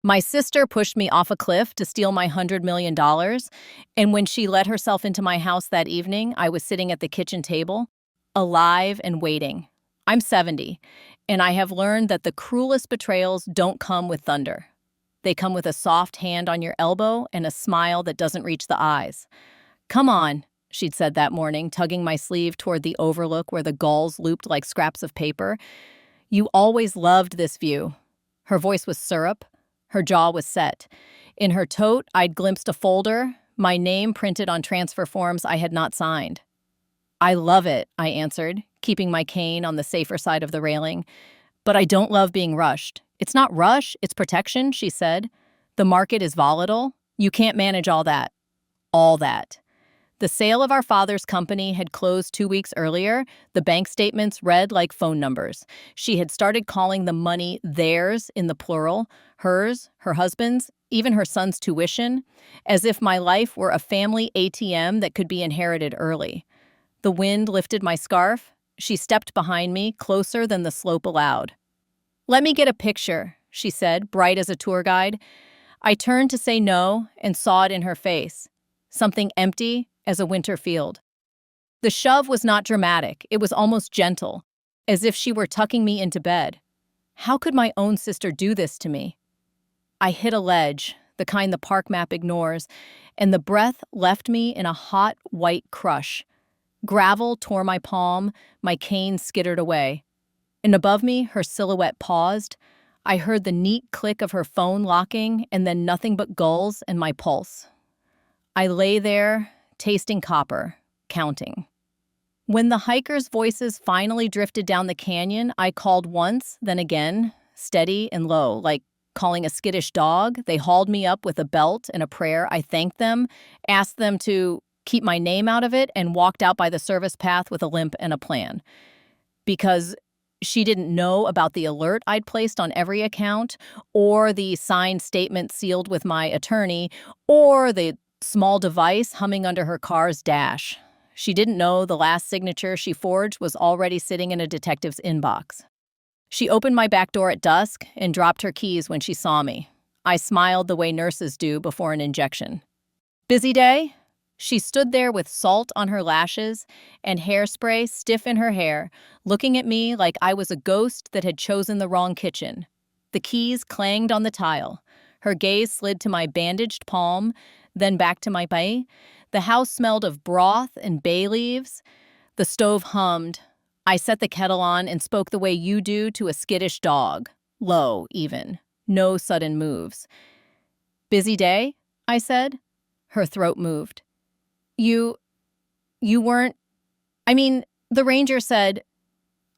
My sister pushed me off a cliff to steal my $100 million, and when she let herself into my house that evening, I was sitting at the kitchen table, alive and waiting. I'm 70, and I have learned that the cruelest betrayals don't come with thunder. They come with a soft hand on your elbow and a smile that doesn't reach the eyes. "Come on," she'd said that morning, tugging my sleeve toward the overlook where the gulls looped like scraps of paper. "You always loved this view." Her voice was syrup. Her jaw was set. In her tote, I'd glimpsed a folder, my name printed on transfer forms I had not signed. "I love it," I answered, keeping my cane on the safer side of the railing. "But I don't love being rushed." "It's not rush, it's protection," she said. "The market is volatile. You can't manage all that." All that. The sale of our father's company had closed 2 weeks earlier. The bank statements read like phone numbers. She had started calling the money theirs in the plural, hers, her husband's, even her son's tuition, as if my life were a family ATM that could be inherited early. The wind lifted my scarf. She stepped behind me, closer than the slope allowed. "Let me get a picture," she said, bright as a tour guide. I turned to say no and saw it in her face. Something empty as a winter field. The shove was not dramatic, it was almost gentle, as if she were tucking me into bed. How could my own sister do this to me? I hit a ledge, the kind the park map ignores, and the breath left me in a hot, white crush. Gravel tore my palm, my cane skittered away. And above me, her silhouette paused. I heard the neat click of her phone locking, and then nothing but gulls and my pulse. I lay there, tasting copper, counting. When the hikers' voices finally drifted down the canyon, I called once, then again, steady and low, like calling a skittish dog. They hauled me up with a belt and a prayer. I thanked them, asked them to keep my name out of it, and walked out by the service path with a limp and a plan. Because she didn't know about the alert I'd placed on every account, or the signed statement sealed with my attorney, or the small device humming under her car's dash. She didn't know the last signature she forged was already sitting in a detective's inbox. She opened my back door at dusk and dropped her keys when she saw me. I smiled the way nurses do before an injection. "Busy day?" She stood there with salt on her lashes and hairspray stiff in her hair, looking at me like I was a ghost that had chosen the wrong kitchen. The keys clanged on the tile. Her gaze slid to my bandaged palm, then back to my bay. The house smelled of broth and bay leaves. The stove hummed. I set the kettle on and spoke the way you do to a skittish dog. Low, even. No sudden moves. "Busy day?" I said. Her throat moved. You weren't... the ranger said..."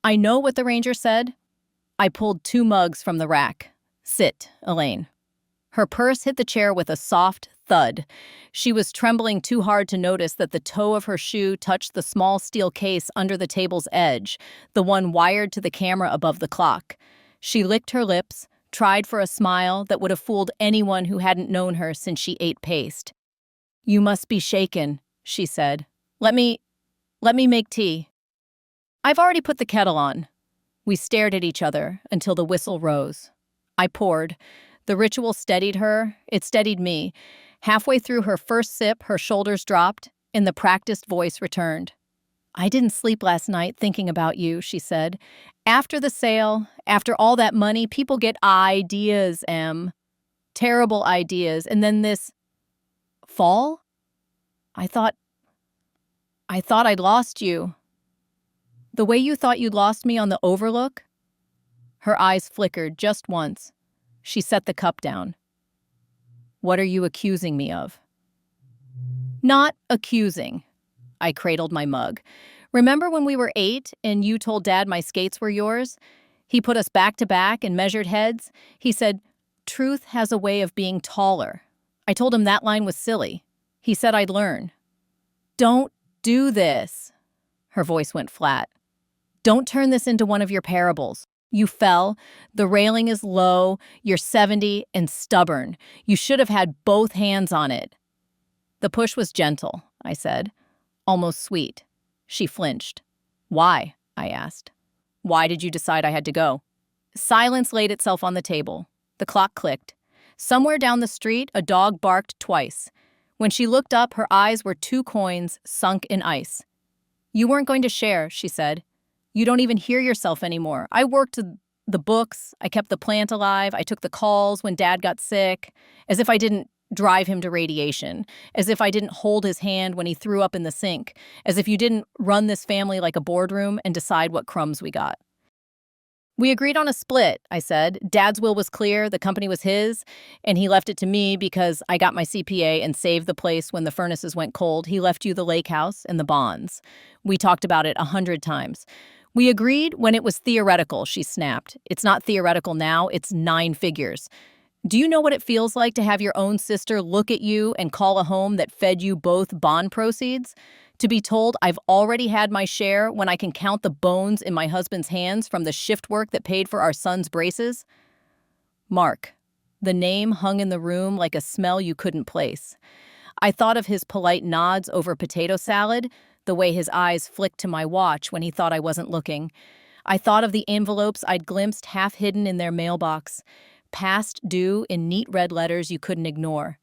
"I know what the ranger said." I pulled 2 mugs from the rack. "Sit, Elaine." Her purse hit the chair with a soft thud. She was trembling too hard to notice that the toe of her shoe touched the small steel case under the table's edge, the one wired to the camera above the clock. She licked her lips, tried for a smile that would have fooled anyone who hadn't known her since she ate paste. "You must be shaken," she said. Let me make tea." "I've already put the kettle on." We stared at each other until the whistle rose. I poured. The ritual steadied her. It steadied me. Halfway through her first sip, her shoulders dropped, and the practiced voice returned. "I didn't sleep last night thinking about you," she said. "After the sale, after all that money, people get ideas, Em. Terrible ideas. And then this fall? I thought I'd lost you. The way you thought you'd lost me on the overlook?" Her eyes flickered just once. She set the cup down. "What are you accusing me of?" "Not accusing." I cradled my mug. "Remember when we were 8 and you told Dad my skates were yours? He put us back to back and measured heads. He said, 'Truth has a way of being taller.' I told him that line was silly. He said I'd learn." "Don't do this." Her voice went flat. "Don't turn this into one of your parables. You fell, the railing is low, you're 70 and stubborn. You should have had both hands on it." "The push was gentle," I said, almost sweet. She flinched. "Why?" I asked. "Why did you decide I had to go?" Silence laid itself on the table. The clock clicked. Somewhere down the street, a dog barked twice. When she looked up, her eyes were 2 coins sunk in ice. "You weren't going to share," she said. "You don't even hear yourself anymore. I worked the books, I kept the plant alive, I took the calls when Dad got sick, as if I didn't drive him to radiation, as if I didn't hold his hand when he threw up in the sink, as if you didn't run this family like a boardroom and decide what crumbs we got." "We agreed on a split," I said. "Dad's will was clear, the company was his, and he left it to me because I got my CPA and saved the place when the furnaces went cold. He left you the lake house and the bonds. We talked about it 100 times. We agreed when it was theoretical," she snapped. "It's not theoretical now, it's 9 figures. Do you know what it feels like to have your own sister look at you and call a home that fed you both bond proceeds? To be told I've already had my share when I can count the bones in my husband's hands from the shift work that paid for our son's braces?" Mark. The name hung in the room like a smell you couldn't place. I thought of his polite nods over potato salad, the way his eyes flicked to my watch when he thought I wasn't looking. I thought of the envelopes I'd glimpsed half hidden in their mailbox, past due in neat red letters you couldn't ignore.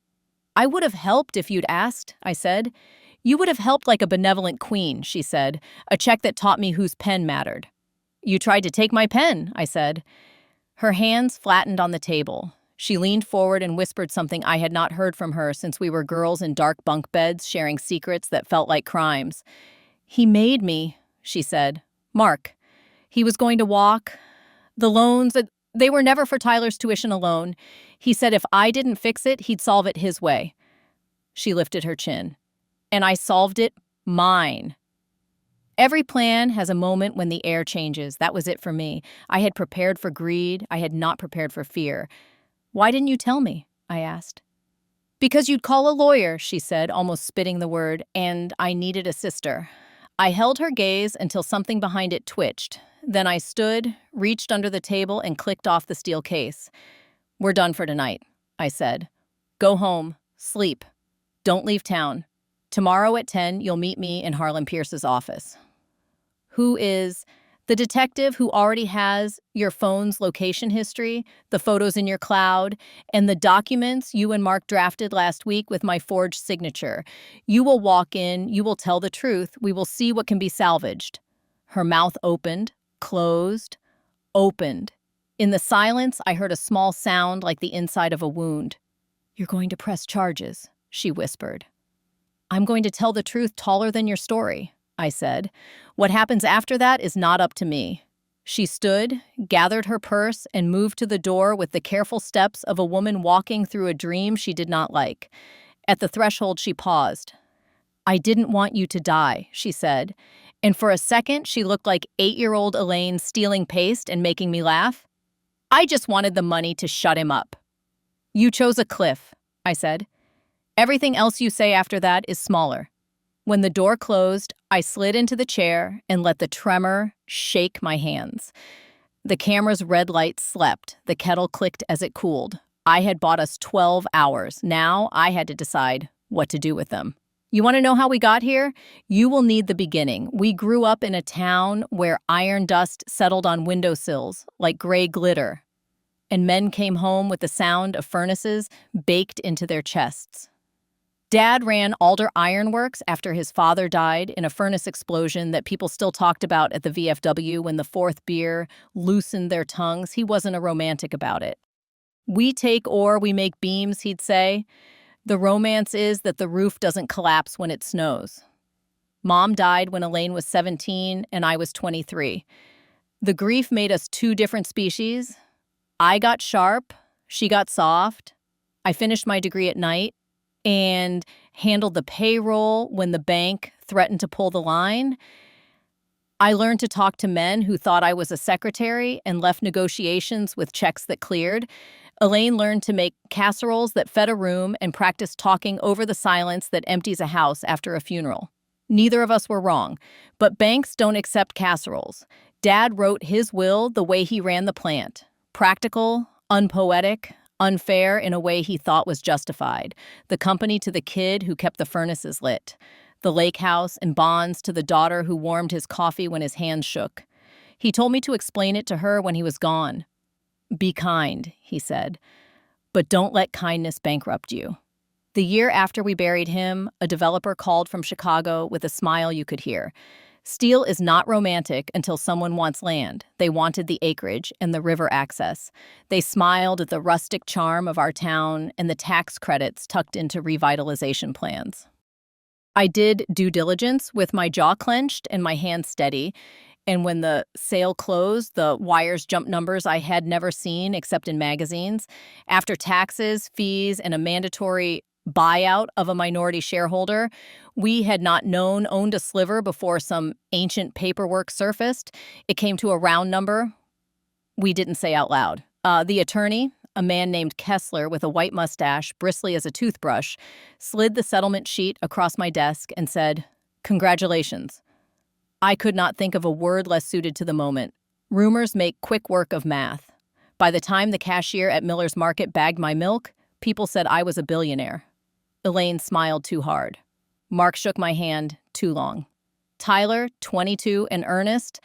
"I would have helped if you'd asked," I said. "You would have helped like a benevolent queen," she said, "a check that taught me whose pen mattered." "You tried to take my pen," I said. Her hands flattened on the table. She leaned forward and whispered something I had not heard from her since we were girls in dark bunk beds sharing secrets that felt like crimes. "He made me," she said. "Mark. He was going to walk. The loans, they were never for Tyler's tuition alone. He said if I didn't fix it, he'd solve it his way." She lifted her chin. "And I solved it mine." Every plan has a moment when the air changes. That was it for me. I had prepared for greed. I had not prepared for fear. "Why didn't you tell me?" I asked. "Because you'd call a lawyer," she said, almost spitting the word, "and I needed a sister." I held her gaze until something behind it twitched. Then I stood, reached under the table, and clicked off the steel case. "We're done for tonight," I said. "Go home. Sleep. Don't leave town. Tomorrow at 10, you'll meet me in Harlan Pierce's office." "Who is—" "The detective who already has your phone's location history, the photos in your cloud, and the documents you and Mark drafted last week with my forged signature. You will walk in, you will tell the truth, we will see what can be salvaged." Her mouth opened, closed, opened. In the silence, I heard a small sound like the inside of a wound. "You're going to press charges," she whispered. "I'm going to tell the truth taller than your story," I said. "What happens after that is not up to me." She stood, gathered her purse, and moved to the door with the careful steps of a woman walking through a dream she did not like. At the threshold, she paused. "I didn't want you to die," she said. And for a second, she looked like 8-year-old Elaine stealing paste and making me laugh. "I just wanted the money to shut him up." "You chose a cliff," I said. "Everything else you say after that is smaller." When the door closed, I slid into the chair and let the tremor shake my hands. The camera's red light slept. The kettle clicked as it cooled. I had bought us 12 hours. Now I had to decide what to do with them. You want to know how we got here? You will need the beginning. We grew up in a town where iron dust settled on windowsills like gray glitter, and men came home with the sound of furnaces baked into their chests. Dad ran Alder Ironworks after his father died in a furnace explosion that people still talked about at the VFW when the fourth beer loosened their tongues. He wasn't a romantic about it. "We take ore, we make beams," he'd say. "The romance is that the roof doesn't collapse when it snows." Mom died when Elaine was 17 and I was 23. The grief made us two different species. I got sharp, she got soft. I finished my degree at night and handled the payroll when the bank threatened to pull the line. I learned to talk to men who thought I was a secretary and left negotiations with checks that cleared. Elaine learned to make casseroles that fed a room and practiced talking over the silence that empties a house after a funeral. Neither of us were wrong, but banks don't accept casseroles. Dad wrote his will the way he ran the plant. Practical, unpoetic, unfair in a way he thought was justified. The company to the kid who kept the furnaces lit. The lake house and bonds to the daughter who warmed his coffee when his hands shook. He told me to explain it to her when he was gone. "Be kind," he said. but don't let kindness bankrupt you. The year after we buried him, a developer called from Chicago with a smile you could hear. Steel is not romantic until someone wants land. They wanted the acreage and the river access. They smiled at the rustic charm of our town and the tax credits tucked into revitalization plans. I did due diligence with my jaw clenched and my hands steady, and when the sale closed, the wires jumped numbers I had never seen except in magazines. After taxes, fees, and a mandatory buyout of a minority shareholder we had not known owned a sliver before some ancient paperwork surfaced, it came to a round number we didn't say out loud. The attorney, a man named Kessler with a white mustache, bristly as a toothbrush, slid the settlement sheet across my desk and said, "Congratulations." I could not think of a word less suited to the moment. Rumors make quick work of math. By the time the cashier at Miller's Market bagged my milk, people said I was a billionaire. Elaine smiled too hard. Mark shook my hand too long. Tyler, 22 and earnest,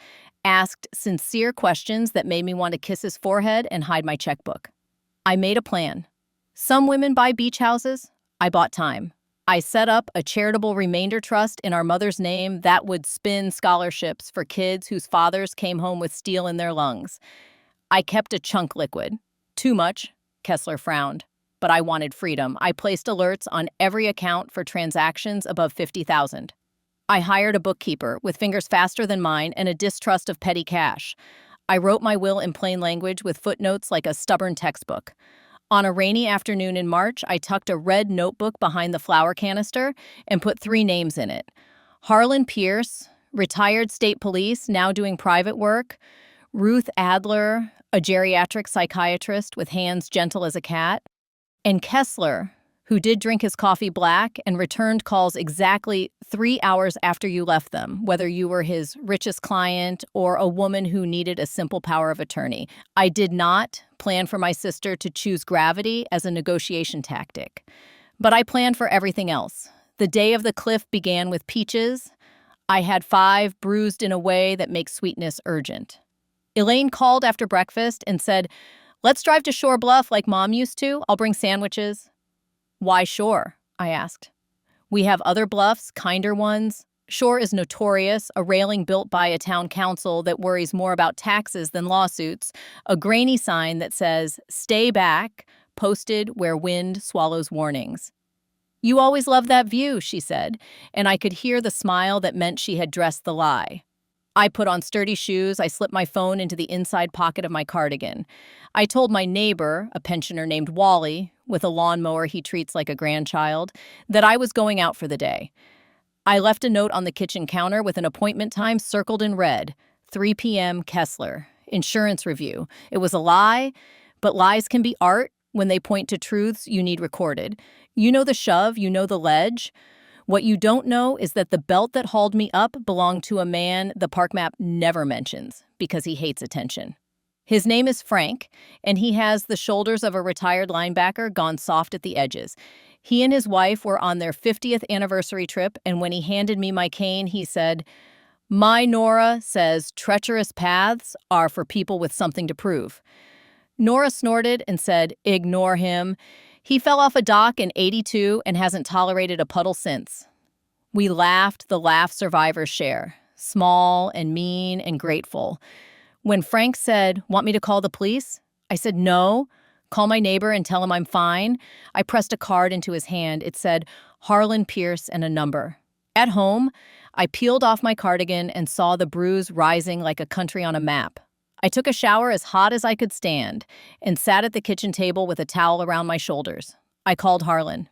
asked sincere questions that made me want to kiss his forehead and hide my checkbook. I made a plan. Some women buy beach houses. I bought time. I set up a charitable remainder trust in our mother's name that would spin scholarships for kids whose fathers came home with steel in their lungs. I kept a chunk liquid. Too much, Kessler frowned. But I wanted freedom. I placed alerts on every account for transactions above 50,000. I hired a bookkeeper with fingers faster than mine and a distrust of petty cash. I wrote my will in plain language with footnotes like a stubborn textbook. On a rainy afternoon in March, I tucked a red notebook behind the flour canister and put 3 names in it. Harlan Pierce, retired state police, now doing private work. Ruth Adler, a geriatric psychiatrist with hands gentle as a cat. And Kessler, who did drink his coffee black and returned calls exactly 3 hours after you left them, whether you were his richest client or a woman who needed a simple power of attorney. I did not plan for my sister to choose gravity as a negotiation tactic, but I planned for everything else. The day of the cliff began with peaches. I had 5 bruised in a way that makes sweetness urgent. Elaine called after breakfast and said, "Let's drive to Shore Bluff like Mom used to. I'll bring sandwiches." "Why Shore?" I asked. "We have other bluffs, kinder ones. Shore is notorious, a railing built by a town council that worries more about taxes than lawsuits, a grainy sign that says, 'Stay back,' posted where wind swallows warnings." "You always loved that view," she said, and I could hear the smile that meant she had dressed the lie. I put on sturdy shoes. I slipped my phone into the inside pocket of my cardigan. I told my neighbor, a pensioner named Wally, with a lawnmower he treats like a grandchild, that I was going out for the day. I left a note on the kitchen counter with an appointment time circled in red, 3 p.m. Kessler, insurance review. It was a lie, but lies can be art when they point to truths you need recorded. You know the shove, you know the ledge. What you don't know is that the belt that hauled me up belonged to a man the park map never mentions because he hates attention. His name is Frank, and he has the shoulders of a retired linebacker gone soft at the edges. He and his wife were on their 50th anniversary trip, and when he handed me my cane, he said, "My Nora says treacherous paths are for people with something to prove." Nora snorted and said, "Ignore him. He fell off a dock in '82 and hasn't tolerated a puddle since." We laughed the laugh survivors share, small and mean and grateful. When Frank said, "Want me to call the police?" I said, "No. Call my neighbor and tell him I'm fine." I pressed a card into his hand. It said, Harlan Pierce and a number. At home, I peeled off my cardigan and saw the bruise rising like a country on a map. I took a shower as hot as I could stand and sat at the kitchen table with a towel around my shoulders. I called Harlan.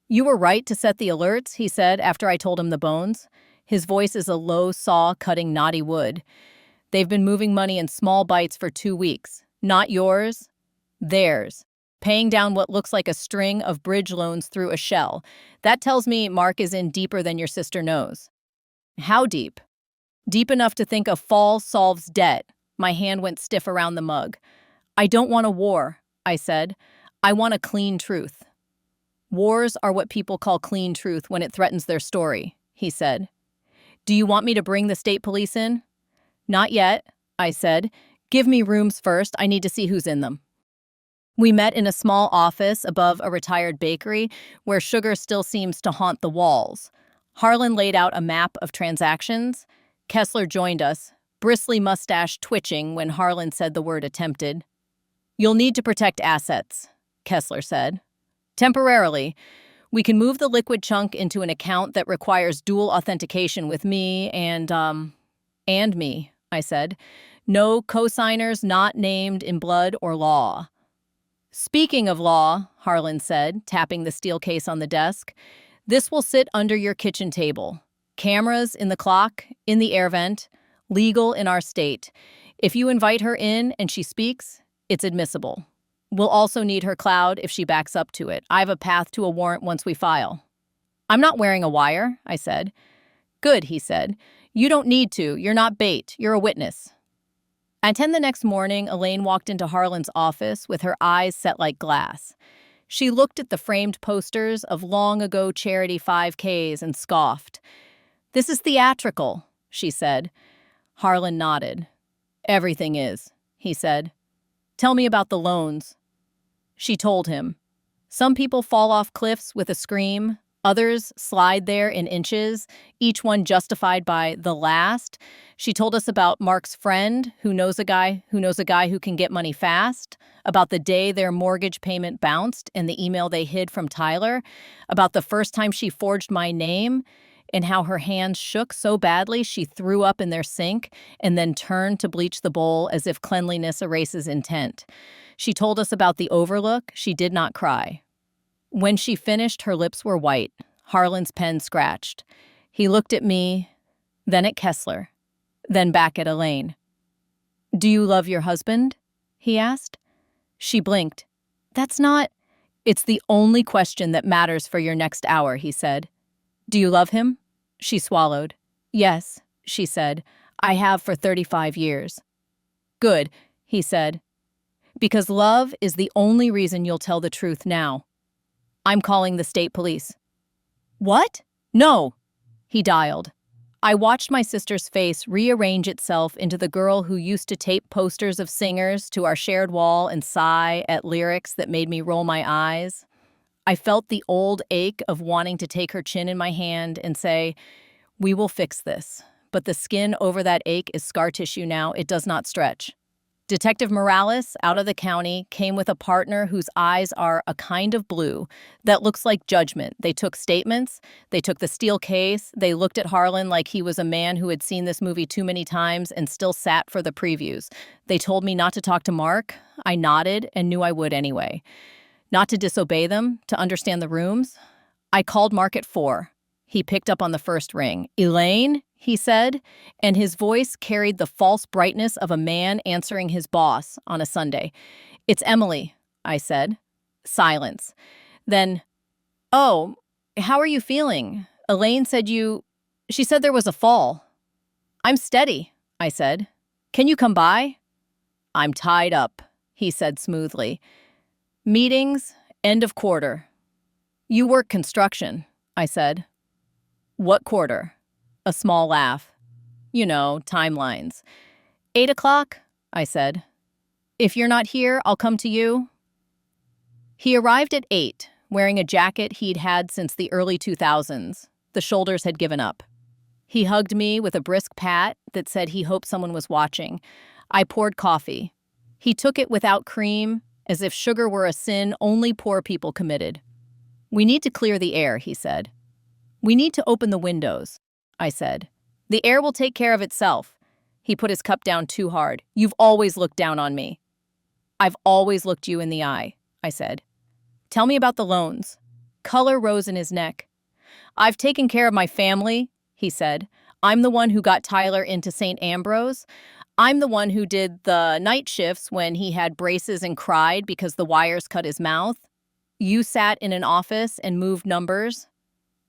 "You were right to set the alerts," he said after I told him the bones. His voice is a low saw cutting knotty wood. "They've been moving money in small bites for 2 weeks. Not yours, theirs. Paying down what looks like a string of bridge loans through a shell. That tells me Mark is in deeper than your sister knows." "How deep?" "Deep enough to think a fall solves debt." My hand went stiff around the mug. "I don't want a war," I said. "I want a clean truth." "Wars are what people call clean truth when it threatens their story," he said. "Do you want me to bring the state police in?" "Not yet," I said. "Give me rooms first. I need to see who's in them." We met in a small office above a retired bakery where sugar still seems to haunt the walls. Harlan laid out a map of transactions. Kessler joined us, bristly mustache twitching when Harlan said the word attempted. "You'll need to protect assets," Kessler said. "Temporarily. We can move the liquid chunk into an account that requires dual authentication with me and me," I said. "No cosigners not named in blood or law." "Speaking of law," Harlan said, tapping the steel case on the desk, "this will sit under your kitchen table. Cameras in the clock, in the air vent, legal in our state. If you invite her in and she speaks, it's admissible. We'll also need her cloud if she backs up to it. I have a path to a warrant once we file." "I'm not wearing a wire," I said. "Good," he said. "You don't need to. You're not bait. You're a witness." At 10 the next morning, Elaine walked into Harlan's office with her eyes set like glass. She looked at the framed posters of long-ago charity 5Ks and scoffed. "This is theatrical," she said. Harlan nodded. "Everything is," he said. "Tell me about the loans." She told him. "Some people fall off cliffs with a scream. Others slide there in inches, each one justified by the last." She told us about Mark's friend who knows a guy who can get money fast, about the day their mortgage payment bounced and the email they hid from Tyler, about the first time she forged my name and how her hands shook so badly she threw up in their sink and then turned to bleach the bowl as if cleanliness erases intent. She told us about the overlook. She did not cry. When she finished, her lips were white. Harlan's pen scratched. He looked at me, then at Kessler, then back at Elaine. "Do you love your husband?" he asked. She blinked. "That's not—" "It's the only question that matters for your next hour," he said. "Do you love him?" She swallowed. "Yes," she said. "I have for 35 years." "Good," he said. "Because love is the only reason you'll tell the truth now. I'm calling the state police." "What?" "No." He dialed. I watched my sister's face rearrange itself into the girl who used to tape posters of singers to our shared wall and sigh at lyrics that made me roll my eyes. I felt the old ache of wanting to take her chin in my hand and say, "We will fix this." But the skin over that ache is scar tissue now. It does not stretch. Detective Morales, out of the county, came with a partner whose eyes are a kind of blue that looks like judgment. They took statements. They took the steel case. They looked at Harlan like he was a man who had seen this movie too many times and still sat for the previews. They told me not to talk to Mark. I nodded and knew I would anyway. Not to disobey them, to understand the rooms. I called Mark at 4. He picked up on the first ring. "Elaine?" he said, and his voice carried the false brightness of a man answering his boss on a Sunday. "It's Emily," I said. Silence. Then, "Oh, how are you feeling? Elaine said she said there was a fall." "I'm steady," I said. "Can you come by?" "I'm tied up," he said smoothly. "Meetings, end of quarter." "You work construction," I said. "What quarter?" A small laugh. "You know, timelines." 8 o'clock, I said. "If you're not here, I'll come to you." He arrived at 8, wearing a jacket he'd had since the early 2000s. The shoulders had given up. He hugged me with a brisk pat that said he hoped someone was watching. I poured coffee. He took it without cream, as if sugar were a sin only poor people committed. "We need to clear the air," he said. "We need to open the windows," I said. "The air will take care of itself." He put his cup down too hard. "You've always looked down on me." "I've always looked you in the eye," I said. "Tell me about the loans." Color rose in his neck. "I've taken care of my family," he said. "I'm the one who got Tyler into St. Ambrose. I'm the one who did the night shifts when he had braces and cried because the wires cut his mouth. You sat in an office and moved numbers."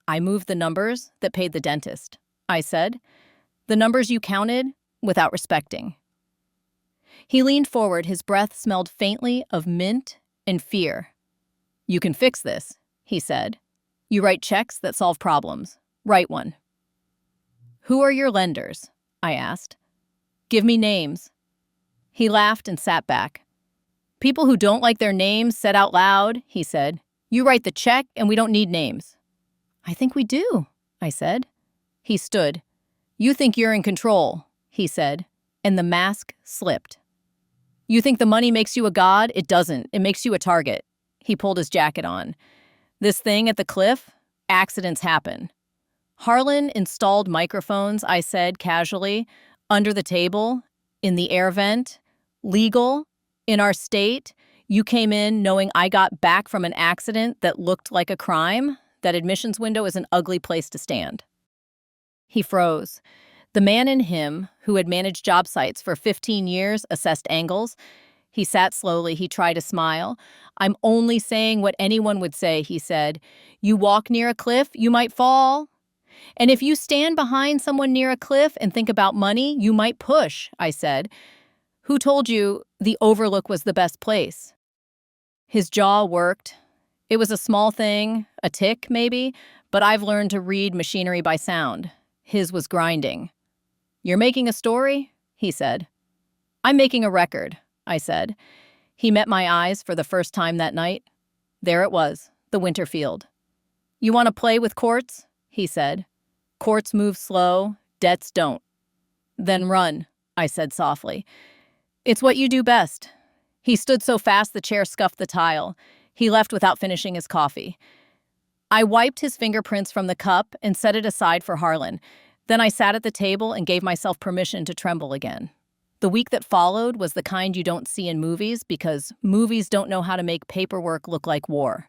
"I moved the numbers that paid the dentist," I said. "The numbers you counted without respecting." He leaned forward. His breath smelled faintly of mint and fear. "You can fix this," he said. "You write checks that solve problems. Write one." "Who are your lenders?" I asked. "Give me names." He laughed and sat back. People who don't like their names said out loud, he said. You write the check and we don't need names. I think we do, I said. He stood. You think you're in control, he said, and the mask slipped. You think the money makes you a god? It doesn't. It makes you a target. He pulled his jacket on. This thing at the cliff? Accidents happen. Harlan installed microphones, I said casually, under the table, in the air vent. Legal. In our state. You came in knowing I got back from an accident that looked like a crime. That admissions window is an ugly place to stand. He froze. The man in him, who had managed job sites for 15 years, assessed angles. He sat slowly. He tried to smile. I'm only saying what anyone would say, he said. You walk near a cliff, you might fall. And if you stand behind someone near a cliff and think about money, you might push, I said. Who told you the overlook was the best place? His jaw worked. It was a small thing, a tick maybe, but I've learned to read machinery by sound. His was grinding. You're making a story? He said. I'm making a record, I said. He met my eyes for the first time that night. There it was, the winter field. You want to play with courts? He said. Courts move slow, debts don't. Then run, I said softly. It's what you do best. He stood so fast the chair scuffed the tile. He left without finishing his coffee. I wiped his fingerprints from the cup and set it aside for Harlan. Then I sat at the table and gave myself permission to tremble again. The week that followed was the kind you don't see in movies because movies don't know how to make paperwork look like war.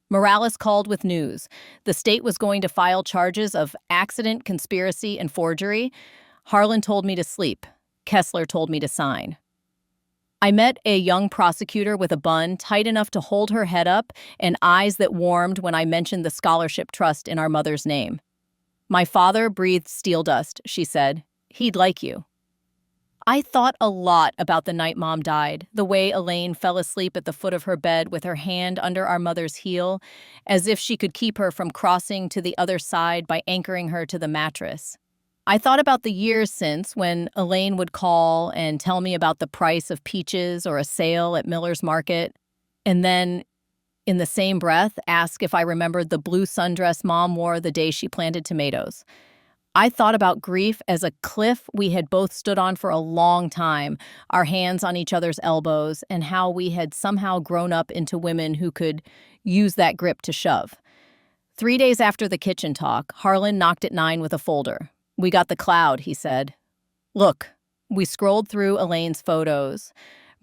Morales called with news. The state was going to file charges of accident, conspiracy, and forgery. Harlan told me to sleep. Kessler told me to sign. I met a young prosecutor with a bun tight enough to hold her head up and eyes that warmed when I mentioned the scholarship trust in our mother's name. My father breathed steel dust, she said. He'd like you. I thought a lot about the night Mom died, the way Elaine fell asleep at the foot of her bed with her hand under our mother's heel, as if she could keep her from crossing to the other side by anchoring her to the mattress. I thought about the years since when Elaine would call and tell me about the price of peaches or a sale at Miller's Market, and then, in the same breath, ask if I remembered the blue sundress Mom wore the day she planted tomatoes. I thought about grief as a cliff we had both stood on for a long time, our hands on each other's elbows, and how we had somehow grown up into women who could use that grip to shove. 3 days after the kitchen talk, Harlan knocked at 9 with a folder. We got the cloud, he said. Look, we scrolled through Elaine's photos.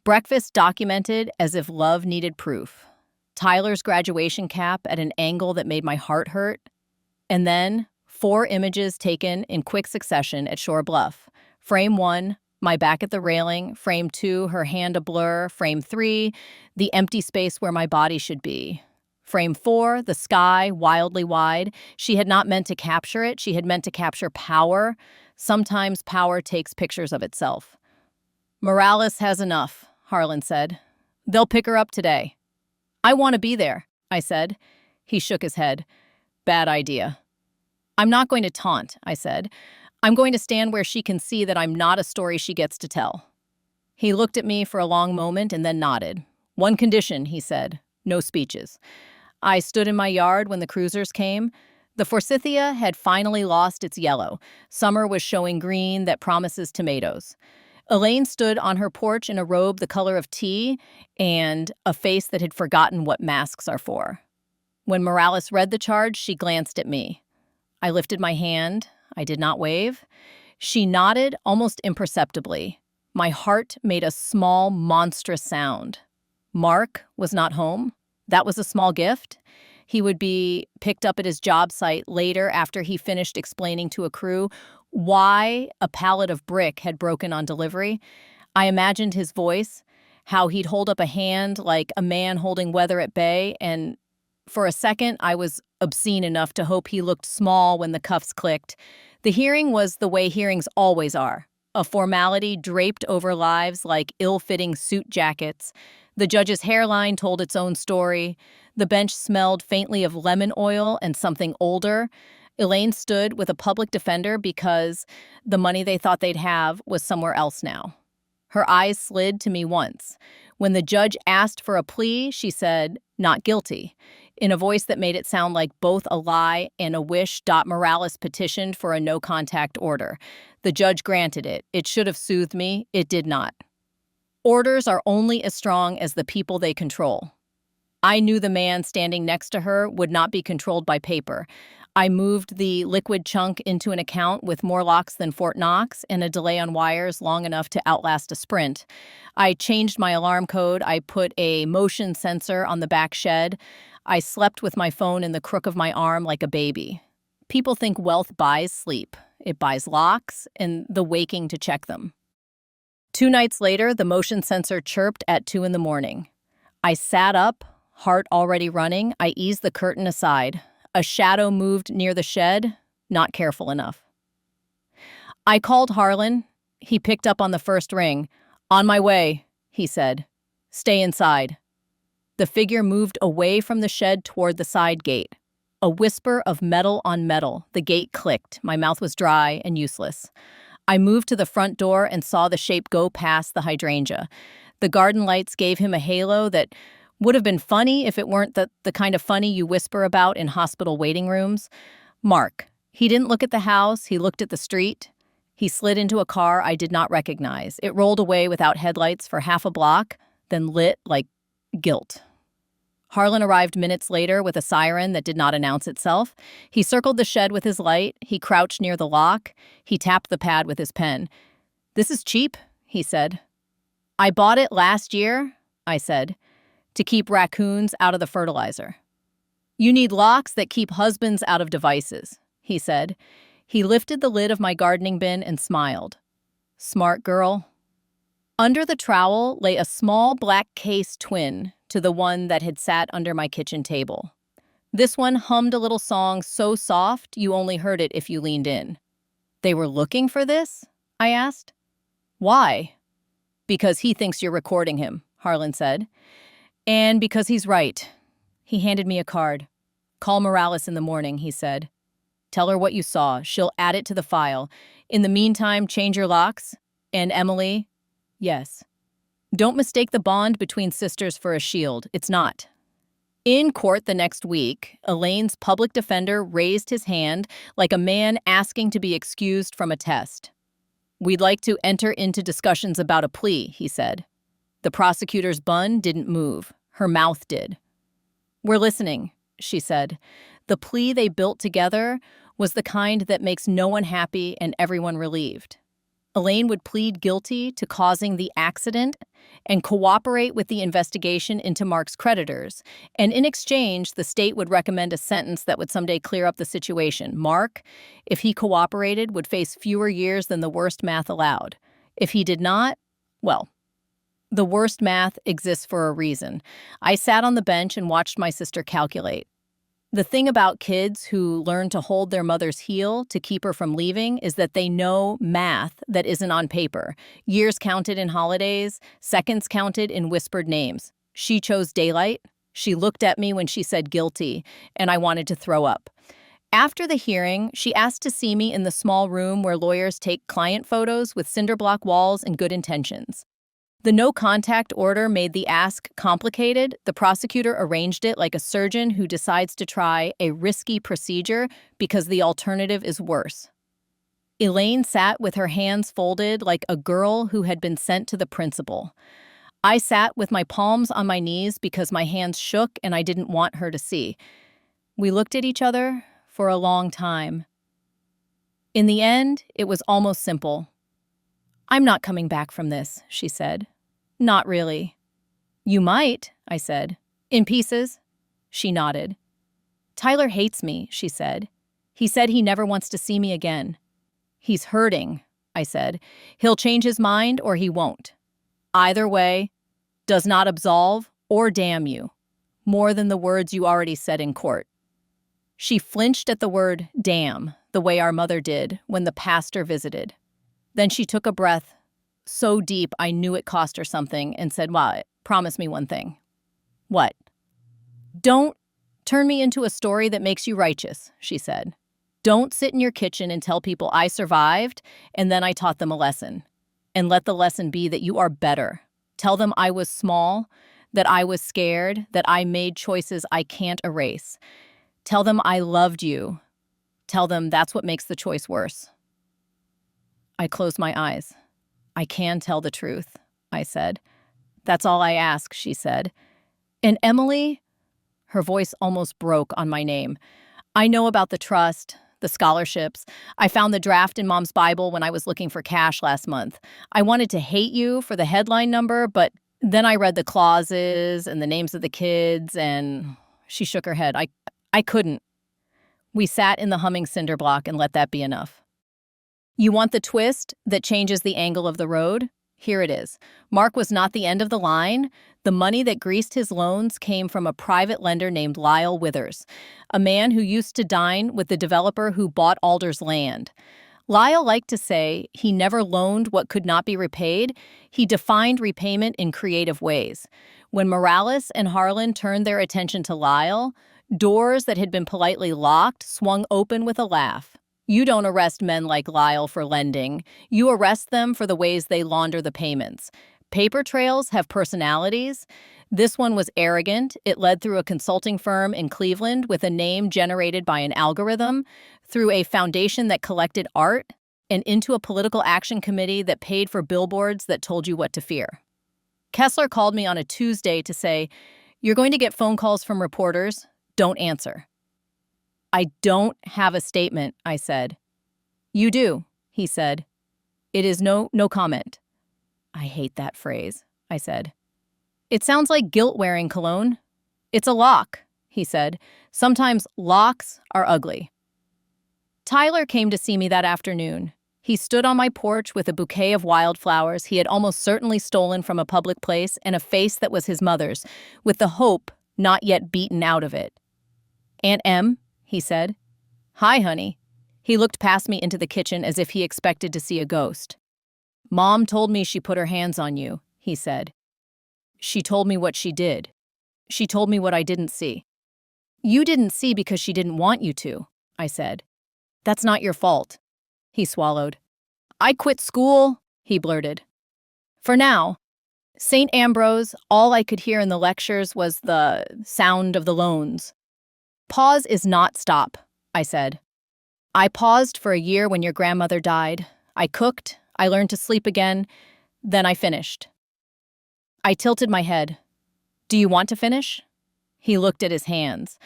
Breakfast documented as if love needed proof. Tyler's graduation cap at an angle that made my heart hurt. And then 4 images taken in quick succession at Shore Bluff. Frame 1, my back at the railing. Frame 2, her hand a blur. Frame 3, the empty space where my body should be. Frame 4, the sky, wildly wide. She had not meant to capture it. She had meant to capture power. Sometimes power takes pictures of itself. Morales has enough, Harlan said. They'll pick her up today. I want to be there, I said. He shook his head. Bad idea. I'm not going to taunt, I said. I'm going to stand where she can see that I'm not a story she gets to tell. He looked at me for a long moment and then nodded. One condition, he said. No speeches. I stood in my yard when the cruisers came. The forsythia had finally lost its yellow. Summer was showing green that promises tomatoes. Elaine stood on her porch in a robe the color of tea and a face that had forgotten what masks are for. When Morales read the charge, she glanced at me. I lifted my hand. I did not wave. She nodded almost imperceptibly. My heart made a small, monstrous sound. Mark was not home. That was a small gift. He would be picked up at his job site later after he finished explaining to a crew why a pallet of brick had broken on delivery. I imagined his voice, how he'd hold up a hand like a man holding weather at bay, and for a second I was obscene enough to hope he looked small when the cuffs clicked. The hearing was the way hearings always are, a formality draped over lives like ill-fitting suit jackets. The judge's hairline told its own story. The bench smelled faintly of lemon oil and something older. Elaine stood with a public defender because the money they thought they'd have was somewhere else now. Her eyes slid to me once. When the judge asked for a plea, she said, "Not guilty," in a voice that made it sound like both a lie and a wish. Morales petitioned for a no-contact order. The judge granted it. It should have soothed me. It did not. Orders are only as strong as the people they control. I knew the man standing next to her would not be controlled by paper. I moved the liquid chunk into an account with more locks than Fort Knox and a delay on wires long enough to outlast a sprint. I changed my alarm code. I put a motion sensor on the back shed. I slept with my phone in the crook of my arm like a baby. People think wealth buys sleep. It buys locks and the waking to check them. 2 nights later, the motion sensor chirped at 2 in the morning. I sat up, heart already running. I eased the curtain aside. A shadow moved near the shed, not careful enough. I called Harlan. He picked up on the first ring. "On my way," he said. "Stay inside." The figure moved away from the shed toward the side gate. A whisper of metal on metal. The gate clicked. My mouth was dry and useless. I moved to the front door and saw the shape go past the hydrangea. The garden lights gave him a halo that would have been funny if it weren't the kind of funny you whisper about in hospital waiting rooms. Mark. He didn't look at the house, he looked at the street. He slid into a car I did not recognize. It rolled away without headlights for half a block, then lit like guilt. Harlan arrived minutes later with a siren that did not announce itself. He circled the shed with his light. He crouched near the lock. He tapped the pad with his pen. "This is cheap," he said. "I bought it last year," I said, "to keep raccoons out of the fertilizer." "You need locks that keep husbands out of devices," he said. He lifted the lid of my gardening bin and smiled. "Smart girl." Under the trowel lay a small black case twin to the one that had sat under my kitchen table. This one hummed a little song so soft you only heard it if you leaned in. "They were looking for this?" I asked. "Why?" "Because he thinks you're recording him," Harlan said. "And because he's right." He handed me a card. "Call Morales in the morning," he said. "Tell her what you saw. She'll add it to the file. In the meantime, change your locks. And Emily?" "Yes." "Don't mistake the bond between sisters for a shield. It's not." In court the next week, Elaine's public defender raised his hand like a man asking to be excused from a test. "We'd like to enter into discussions about a plea," he said. The prosecutor's bun didn't move. Her mouth did. "We're listening," she said. The plea they built together was the kind that makes no one happy and everyone relieved. Elaine would plead guilty to causing the accident and cooperate with the investigation into Mark's creditors, and in exchange, the state would recommend a sentence that would someday clear up the situation. Mark, if he cooperated, would face fewer years than the worst math allowed. If he did not, well, the worst math exists for a reason. I sat on the bench and watched my sister calculate. The thing about kids who learn to hold their mother's heel to keep her from leaving is that they know math that isn't on paper. Years counted in holidays, seconds counted in whispered names. She chose daylight. She looked at me when she said guilty, and I wanted to throw up. After the hearing, she asked to see me in the small room where lawyers take client photos with cinder block walls and good intentions. The no-contact order made the ask complicated. The prosecutor arranged it like a surgeon who decides to try a risky procedure because the alternative is worse. Elaine sat with her hands folded like a girl who had been sent to the principal. I sat with my palms on my knees because my hands shook and I didn't want her to see. We looked at each other for a long time. In the end, it was almost simple. "I'm not coming back from this," she said. "Not really." "You might," I said. "In pieces?" She nodded. "Tyler hates me," she said. "He said he never wants to see me again." "He's hurting," I said. "He'll change his mind or he won't. Either way, does not absolve or damn you, more than the words you already said in court." She flinched at the word damn, the way our mother did when the pastor visited. Then she took a breath, so deep I knew it cost her something, and said, "Well, promise me one thing." "What?" "Don't turn me into a story that makes you righteous," she said. "Don't sit in your kitchen and tell people I survived, and then I taught them a lesson. And let the lesson be that you are better. Tell them I was small, that I was scared, that I made choices I can't erase. Tell them I loved you. Tell them that's what makes the choice worse. I closed my eyes. I can tell the truth, I said. That's all I ask, she said. And Emily, her voice almost broke on my name. I know about the trust, the scholarships. I found the draft in Mom's Bible when I was looking for cash last month. I wanted to hate you for the headline number, but then I read the clauses and the names of the kids, and she shook her head. I couldn't. We sat in the humming cinder block and let that be enough. You want the twist that changes the angle of the road? Here it is. Mark was not the end of the line. The money that greased his loans came from a private lender named Lyle Withers, a man who used to dine with the developer who bought Alder's land. Lyle liked to say he never loaned what could not be repaid. He defined repayment in creative ways. When Morales and Harlan turned their attention to Lyle, doors that had been politely locked swung open with a laugh. You don't arrest men like Lyle for lending. You arrest them for the ways they launder the payments. Paper trails have personalities. This one was arrogant. It led through a consulting firm in Cleveland with a name generated by an algorithm, through a foundation that collected art, and into a political action committee that paid for billboards that told you what to fear. Kessler called me on a Tuesday to say, "You're going to get phone calls from reporters. Don't answer." I don't have a statement, I said. You do, he said. It is no comment. I hate that phrase, I said. It sounds like guilt-wearing cologne. It's a lock, he said. Sometimes locks are ugly. Tyler came to see me that afternoon. He stood on my porch with a bouquet of wildflowers he had almost certainly stolen from a public place and a face that was his mother's, with the hope not yet beaten out of it. Aunt Em, he said. Hi, honey. He looked past me into the kitchen as if he expected to see a ghost. Mom told me she put her hands on you, he said. She told me what she did. She told me what I didn't see. You didn't see because she didn't want you to, I said. That's not your fault. He swallowed. I quit school, he blurted. For now. St. Ambrose, all I could hear in the lectures was the sound of the loans. Pause is not stop, I said. I paused for a year when your grandmother died. I cooked, I learned to sleep again, then I finished. I tilted my head. Do you want to finish? He looked at his hands.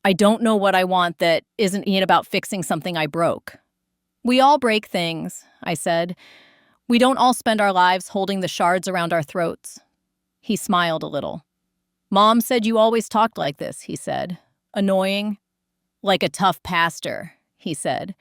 I don't know what I want that isn't about fixing something I broke. We all break things, I said. We don't all spend our lives holding the shards around our throats. He smiled a little. Mom said you always talked like this, he said. Annoying. Like a tough pastor, he said.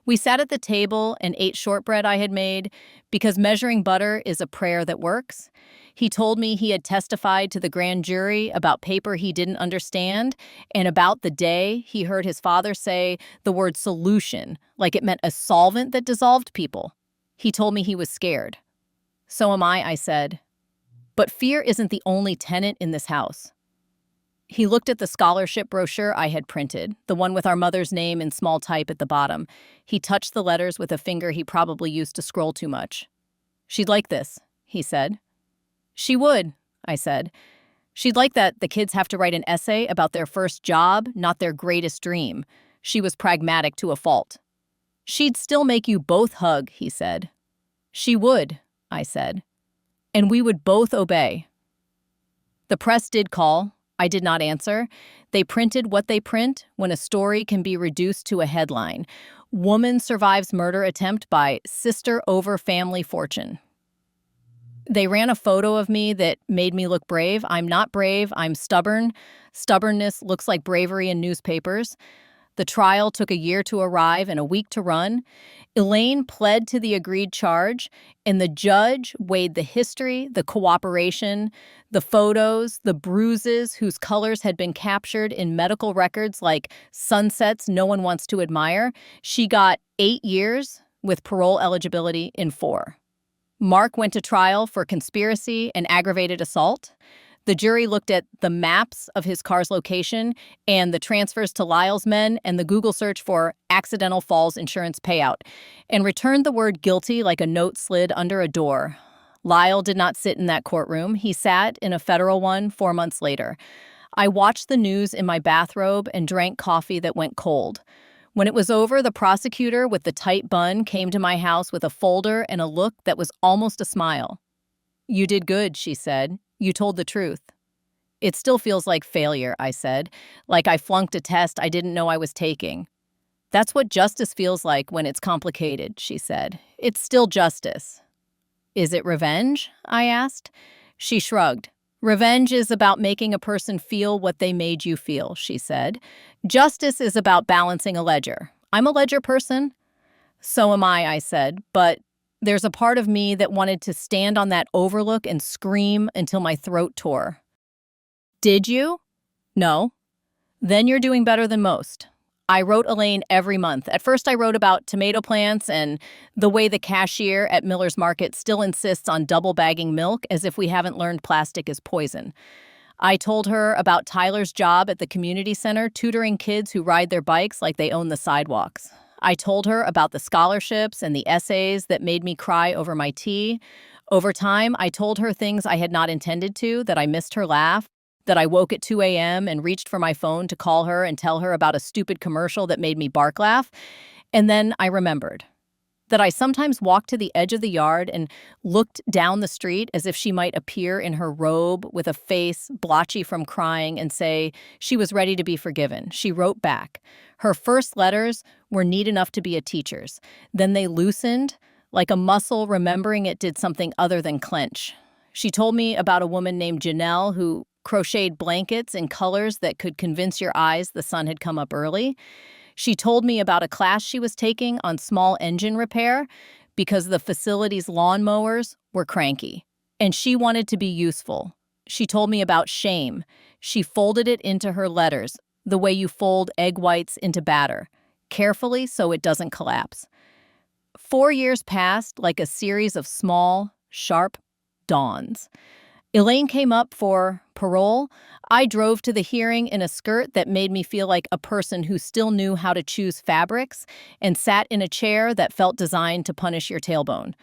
We sat at the table and ate shortbread I had made because measuring butter is a prayer that works. He told me he had testified to the grand jury about paper he didn't understand and about the day he heard his father say the word solution, like it meant a solvent that dissolved people. He told me he was scared. So am I said. But fear isn't the only tenant in this house. He looked at the scholarship brochure I had printed, the one with our mother's name in small type at the bottom. He touched the letters with a finger he probably used to scroll too much. She'd like this, he said. She would, I said. She'd like that the kids have to write an essay about their first job, not their greatest dream. She was pragmatic to a fault. She'd still make you both hug, he said. She would, I said. And we would both obey. The press did call. I did not answer. They printed what they print when a story can be reduced to a headline. Woman survives murder attempt by sister over family fortune. They ran a photo of me that made me look brave. I'm not brave. I'm stubborn. Stubbornness looks like bravery in newspapers. The trial took a year to arrive and a week to run. Elaine pled to the agreed charge, and the judge weighed the history, the cooperation, the photos, the bruises whose colors had been captured in medical records like sunsets no one wants to admire. She got 8 years with parole eligibility in 4. Mark went to trial for conspiracy and aggravated assault. The jury looked at the maps of his car's location and the transfers to Lyle's men and the Google search for accidental falls insurance payout and returned the word guilty like a note slid under a door. Lyle did not sit in that courtroom. He sat in a federal one 4 months later. I watched the news in my bathrobe and drank coffee that went cold. When it was over, the prosecutor with the tight bun came to my house with a folder and a look that was almost a smile. "You did good," she said. "You told the truth." "It still feels like failure," I said, "like I flunked a test I didn't know I was taking." "That's what justice feels like when it's complicated," she said. "It's still justice." "Is it revenge?" I asked. She shrugged. "Revenge is about making a person feel what they made you feel," she said. "Justice is about balancing a ledger. I'm a ledger person." "So am I said, "but there's a part of me that wanted to stand on that overlook and scream until my throat tore." "Did you?" "No." "Then you're doing better than most." I wrote Elaine every month. At first, I wrote about tomato plants and the way the cashier at Miller's Market still insists on double bagging milk as if we haven't learned plastic is poison. I told her about Tyler's job at the community center, tutoring kids who ride their bikes like they own the sidewalks. I told her about the scholarships and the essays that made me cry over my tea. Over time, I told her things I had not intended to, that I missed her laugh, that I woke at 2 a.m. and reached for my phone to call her and tell her about a stupid commercial that made me bark laugh. And then I remembered that I sometimes walked to the edge of the yard and looked down the street as if she might appear in her robe with a face blotchy from crying and say she was ready to be forgiven. She wrote back. Her first letters were neat enough to be a teacher's. Then they loosened, like a muscle remembering it did something other than clench. She told me about a woman named Janelle who crocheted blankets in colors that could convince your eyes the sun had come up early. She told me about a class she was taking on small engine repair because the facility's lawnmowers were cranky, and she wanted to be useful. She told me about shame. She folded it into her letters, the way you fold egg whites into batter, carefully so it doesn't collapse. 4 years passed like a series of small, sharp dawns. Elaine came up for parole. I drove to the hearing in a skirt that made me feel like a person who still knew how to choose fabrics and sat in a chair that felt designed to punish your tailbone.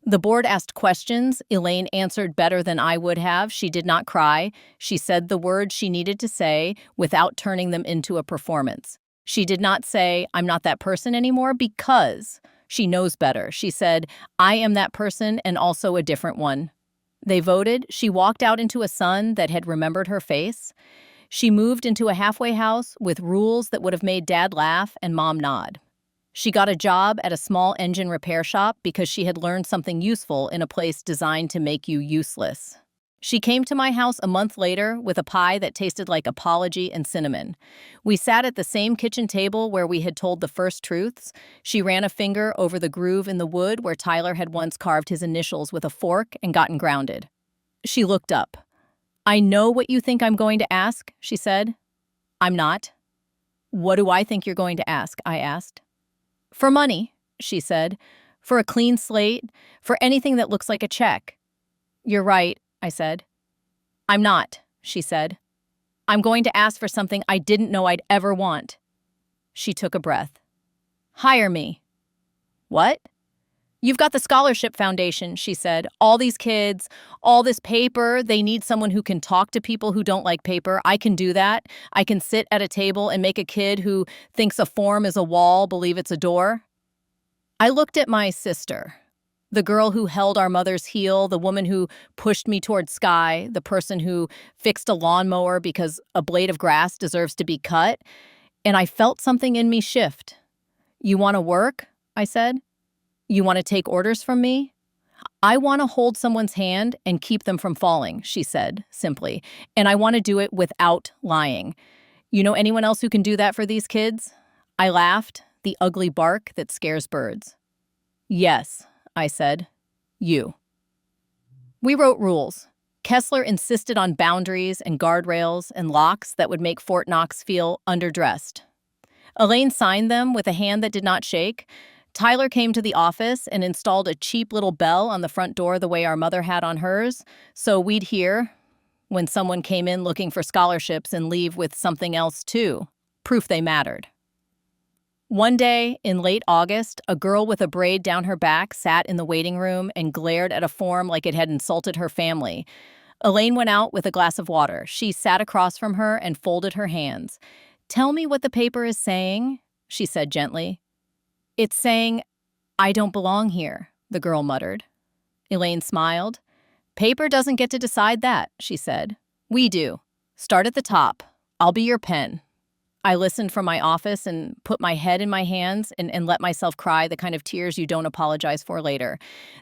The board asked questions. Elaine answered better than I would have. She did not cry. She said the words she needed to say without turning them into a performance. She did not say, "I'm not that person anymore," because she knows better. She said, "I am that person and also a different one." They voted. She walked out into a sun that had remembered her face. She moved into a halfway house with rules that would have made Dad laugh and Mom nod. She got a job at a small engine repair shop because she had learned something useful in a place designed to make you useless. She came to my house a month later with a pie that tasted like apology and cinnamon. We sat at the same kitchen table where we had told the first truths. She ran a finger over the groove in the wood where Tyler had once carved his initials with a fork and gotten grounded. She looked up. "I know what you think I'm going to ask," she said. "I'm not." "What do I think you're going to ask?" I asked. "For money," she said. "For a clean slate. For anything that looks like a check." "You're right," I said. "I'm not," she said. "I'm going to ask for something I didn't know I'd ever want." She took a breath. "Hire me." "What?" "You've got the scholarship foundation," she said. "All these kids, all this paper, they need someone who can talk to people who don't like paper. I can do that. I can sit at a table and make a kid who thinks a form is a wall believe it's a door." I looked at my sister, the girl who held our mother's heel, the woman who pushed me toward sky, the person who fixed a lawnmower because a blade of grass deserves to be cut, and I felt something in me shift. "You want to work?" I said. "You want to take orders from me?" "I want to hold someone's hand and keep them from falling," she said, simply, "and I want to do it without lying. You know anyone else who can do that for these kids?" I laughed, the ugly bark that scares birds. "Yes," I said. "You." We wrote rules. Kessler insisted on boundaries and guardrails and locks that would make Fort Knox feel underdressed. Elaine signed them with a hand that did not shake. Tyler came to the office and installed a cheap little bell on the front door the way our mother had on hers, so we'd hear when someone came in looking for scholarships and leave with something else too, proof they mattered. One day in late August, a girl with a braid down her back sat in the waiting room and glared at a form like it had insulted her family. Elaine went out with a glass of water. She sat across from her and folded her hands. "Tell me what the paper is saying," she said gently. "It's saying, I don't belong here," the girl muttered. Elaine smiled. "Paper doesn't get to decide that," she said. "We do. Start at the top. I'll be your pen." I listened from my office and put my head in my hands and let myself cry the kind of tears you don't apologize for later.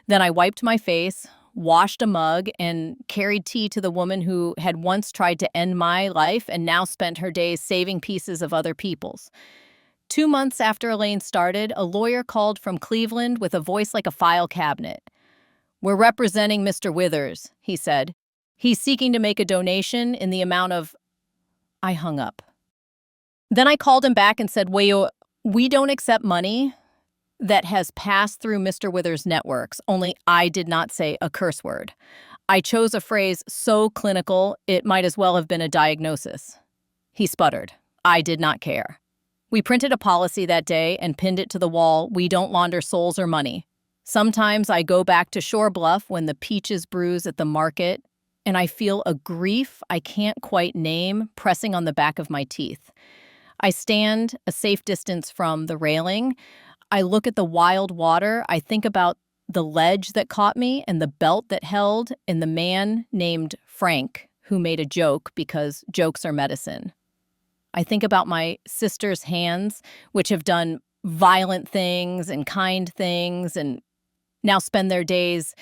Then I wiped my face, washed a mug, and carried tea to the woman who had once tried to end my life and now spent her days saving pieces of other people's. 2 months after Elaine started, a lawyer called from Cleveland with a voice like a file cabinet. "We're representing Mr. Withers," he said. "He's seeking to make a donation in the amount of—" I hung up. Then I called him back and said, we don't accept money that has passed through Mr. Withers' networks, only I did not say a curse word. I chose a phrase so clinical it might as well have been a diagnosis. He sputtered. I did not care. We printed a policy that day and pinned it to the wall. We don't launder souls or money. Sometimes I go back to Shore Bluff when the peaches bruise at the market, and I feel a grief I can't quite name pressing on the back of my teeth. I stand a safe distance from the railing. I look at the wild water. I think about the ledge that caught me and the belt that held and the man named Frank who made a joke because jokes are medicine. I think about my sister's hands, which have done violent things and kind things and now spend their days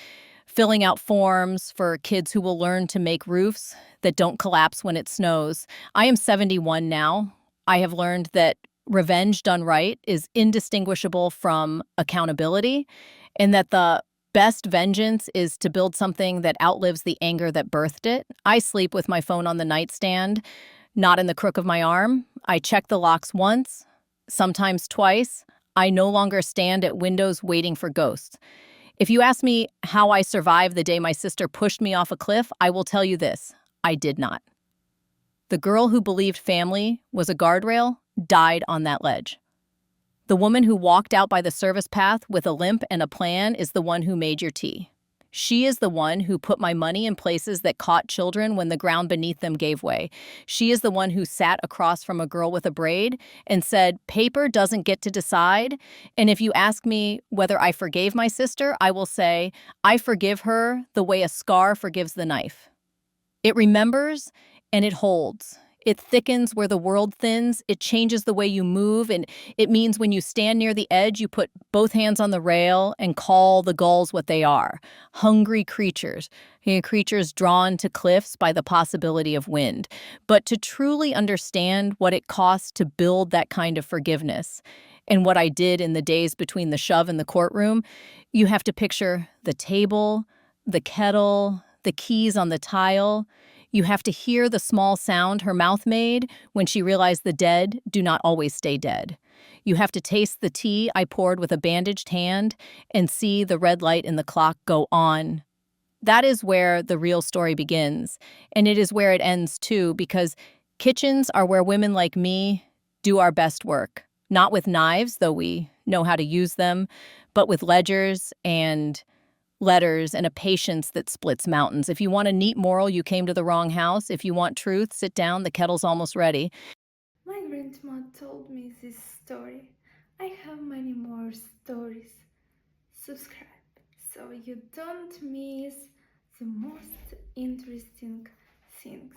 filling out forms for kids who will learn to make roofs that don't collapse when it snows. I am 71 now. I have learned that revenge done right is indistinguishable from accountability, and that the best vengeance is to build something that outlives the anger that birthed it. I sleep with my phone on the nightstand, not in the crook of my arm. I check the locks once, sometimes twice. I no longer stand at windows waiting for ghosts. If you ask me how I survived the day my sister pushed me off a cliff, I will tell you this: I did not. The girl who believed family was a guardrail died on that ledge. The woman who walked out by the service path with a limp and a plan is the one who made your tea. She is the one who put my money in places that caught children when the ground beneath them gave way. She is the one who sat across from a girl with a braid and said, paper doesn't get to decide. And if you ask me whether I forgave my sister, I will say, I forgive her the way a scar forgives the knife. It remembers and it holds. It thickens where the world thins. It changes the way you move. And it means when you stand near the edge, you put both hands on the rail and call the gulls what they are: hungry creatures, creatures drawn to cliffs by the possibility of wind. But to truly understand what it costs to build that kind of forgiveness, and what I did in the days between the shove and the courtroom, you have to picture the table, the kettle, the keys on the tile. You have to hear the small sound her mouth made when she realized the dead do not always stay dead. You have to taste the tea I poured with a bandaged hand and see the red light in the clock go on. That is where the real story begins, and it is where it ends too, because kitchens are where women like me do our best work. Not with knives, though we know how to use them, but with ledgers and letters and a patience that splits mountains. If you want a neat moral, you came to the wrong house. If you want truth, sit down. The kettle's almost ready. My grandma told me this story. I have many more stories. Subscribe so you don't miss the most interesting things.